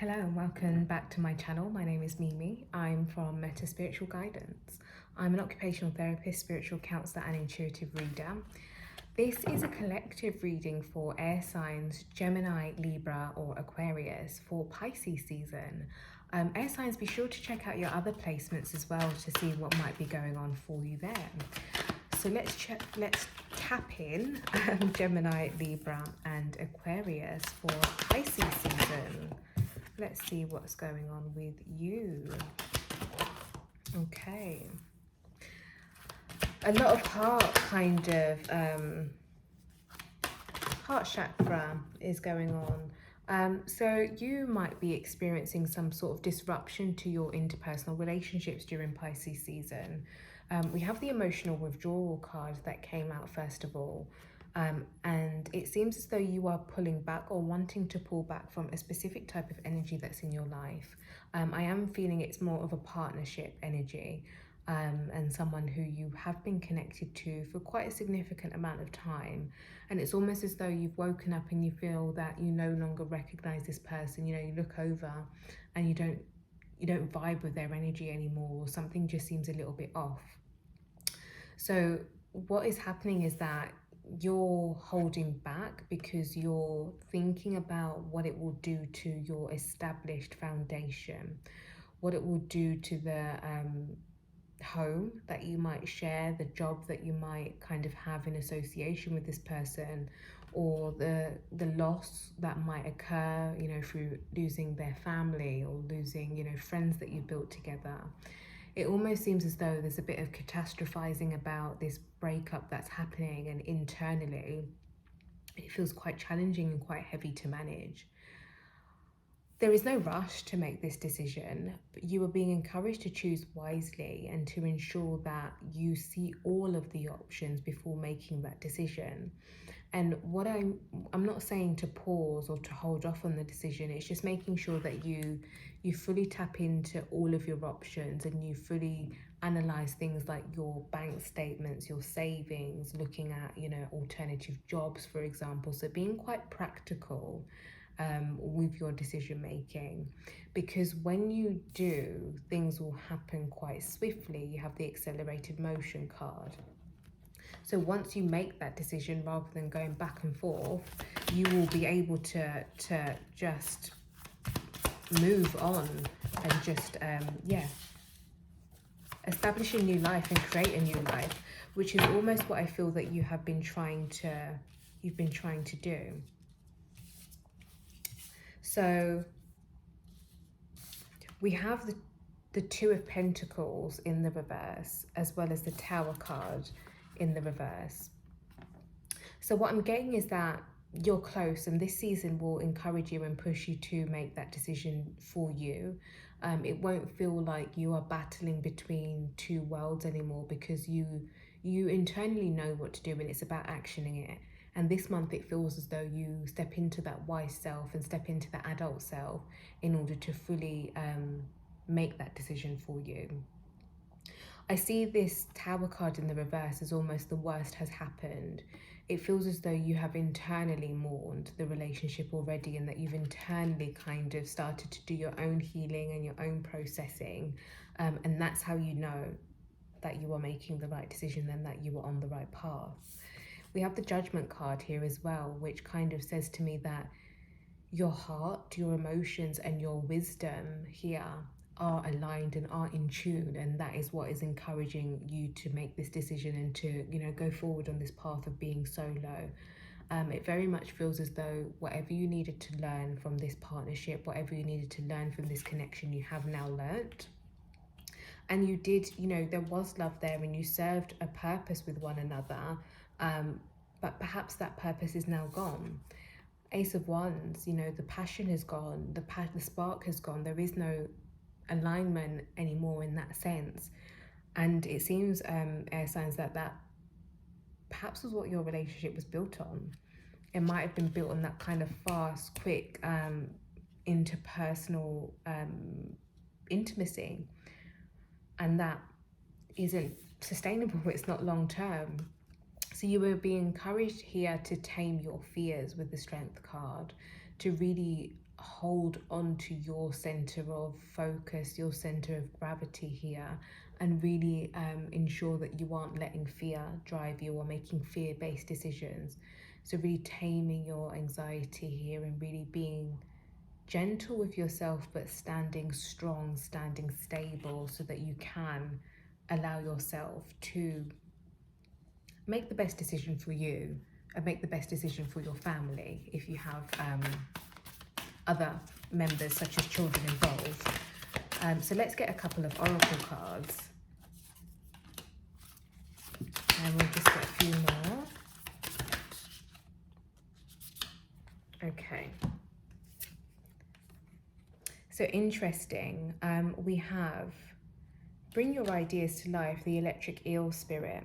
Hello and welcome back to my channel. My name is Mimi. I'm from Meta Spiritual Guidance. I'm an occupational therapist, spiritual counselor and intuitive reader. This is a collective reading for air signs Gemini, Libra or Aquarius for Pisces season. Air signs, be sure to check out your other placements as well to see what might be going on for you there. So let's tap in Gemini, Libra and Aquarius for Pisces season. Let's see what's going on with you. Okay. A lot of heart heart chakra is going on. So you might be experiencing some sort of disruption to your interpersonal relationships during Pisces season. We have the emotional withdrawal card that came out first of all. And it seems as though you are pulling back or wanting to pull back from a specific type of energy that's in your life. I am feeling it's more of a partnership energy and someone who you have been connected to for quite a significant amount of time. And it's almost as though you've woken up and you feel that you no longer recognize this person. You know, you look over and you don't vibe with their energy anymore, or something just seems a little bit off. So what is happening is that you're holding back because you're thinking about what it will do to your established foundation, what it will do to the home that you might share, the job that you might kind of have in association with this person, or the loss that might occur, you know, through losing their family or losing, you know, friends that you built together. It almost seems as though there's a bit of catastrophizing about this breakup that's happening, and internally it feels quite challenging and quite heavy to manage. There is no rush to make this decision, but you are being encouraged to choose wisely and to ensure that you see all of the options before making that decision. And what I'm not saying to pause or to hold off on the decision. It's just making sure that you fully tap into all of your options and you fully analyze things like your bank statements, your savings, looking at, you know, alternative jobs, for example. So being quite practical with your decision making, because when you do, things will happen quite swiftly. You have the accelerated motion card. So once you make that decision, rather than going back and forth, you will be able to just move on and just establish a new life and create a new life, which is almost what I feel that you have been trying to do. So we have the Two of Pentacles in the reverse, as well as the Tower card in the reverse. So what I'm getting is that you're close, and this season will encourage you and push you to make that decision for you. It won't feel like you are battling between two worlds anymore, because you internally know what to do, and it's about actioning it. And this month it feels as though you step into that wise self and step into the adult self in order to fully make that decision for you. I see this Tower card in the reverse as almost the worst has happened. It feels as though you have internally mourned the relationship already, and that you've internally kind of started to do your own healing and your own processing. And that's how you know that you are making the right decision and that you are on the right path. We have the Judgment card here as well, which kind of says to me that your heart, your emotions and your wisdom here are aligned and are in tune, and that is what is encouraging you to make this decision and to, you know, go forward on this path of being solo. It very much feels as though whatever you needed to learn from this partnership, whatever you needed to learn from this connection, you have now learnt. And you did, you know, there was love there and you served a purpose with one another, but perhaps that purpose is now gone. Ace of Wands, you know, the passion is gone, the spark has gone. There is no alignment anymore in that sense. And it seems, air signs, that perhaps was what your relationship was built on. It might have been built on that kind of fast, quick, interpersonal intimacy, and that isn't sustainable. It's not long term. So you will be encouraged here to tame your fears with the Strength card, to really hold on to your center of focus, your center of gravity here, and really ensure that you aren't letting fear drive you or making fear-based decisions. So really taming your anxiety here and really being gentle with yourself, but standing strong, standing stable, so that you can allow yourself to make the best decision for you and make the best decision for your family if you have other members such as children involved. So let's get a couple of oracle cards, and we'll just get a few more. Okay. So interesting, we have bring your ideas to life, the electric eel spirit.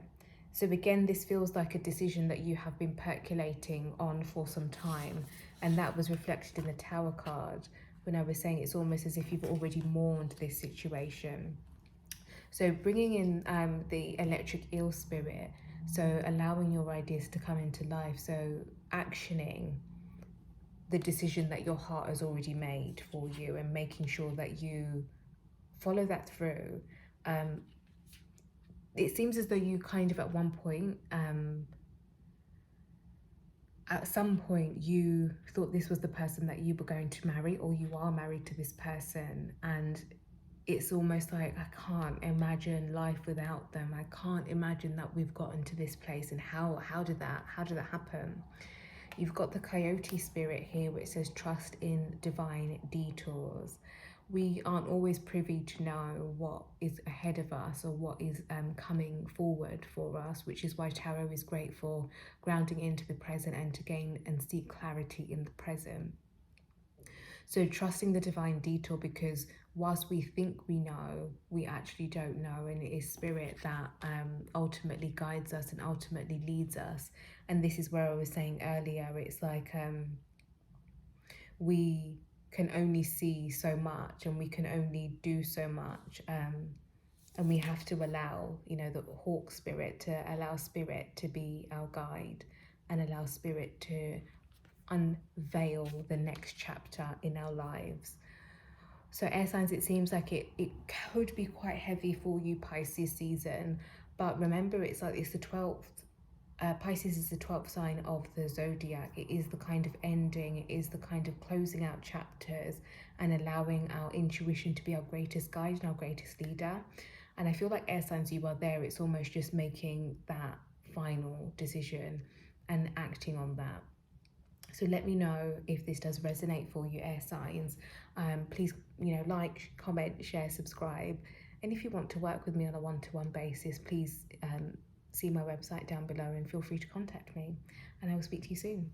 So again, this feels like a decision that you have been percolating on for some time, and that was reflected in the Tower card when I was saying it's almost as if you've already mourned this situation. So bringing in the electric eel spirit, so allowing your ideas to come into life, so actioning the decision that your heart has already made for you and making sure that you follow that through. It seems as though you kind of at one point, at some point you thought this was the person that you were going to marry, or you are married to this person, and it's almost like, I can't imagine life without them. I can't imagine that we've gotten to this place, and how did that happen? You've got the coyote spirit here, which says trust in divine detours. We aren't always privy to know what is ahead of us or what is coming forward for us, which is why tarot is great for grounding into the present and to gain and seek clarity in the present. So trusting the divine detour, because whilst we think we know, we actually don't know, and it is spirit that ultimately guides us and ultimately leads us. And this is where I was saying earlier, it's like we can only see so much and we can only do so much, and we have to allow, you know, the hawk spirit to allow spirit to be our guide and allow spirit to unveil the next chapter in our lives. So air signs, it seems like it could be quite heavy for you, Pisces season, but remember, it's like it's the 12th. Pisces is the 12th sign of the zodiac. It is the kind of ending, it is the kind of closing out chapters and allowing our intuition to be our greatest guide and our greatest leader. And I feel like air signs, you are there. It's almost just making that final decision and acting on that. So let me know if this does resonate for you, air signs. Please, you know, like, comment, share, subscribe. And if you want to work with me on a one-to-one basis, please see my website down below and feel free to contact me. And I will speak to you soon.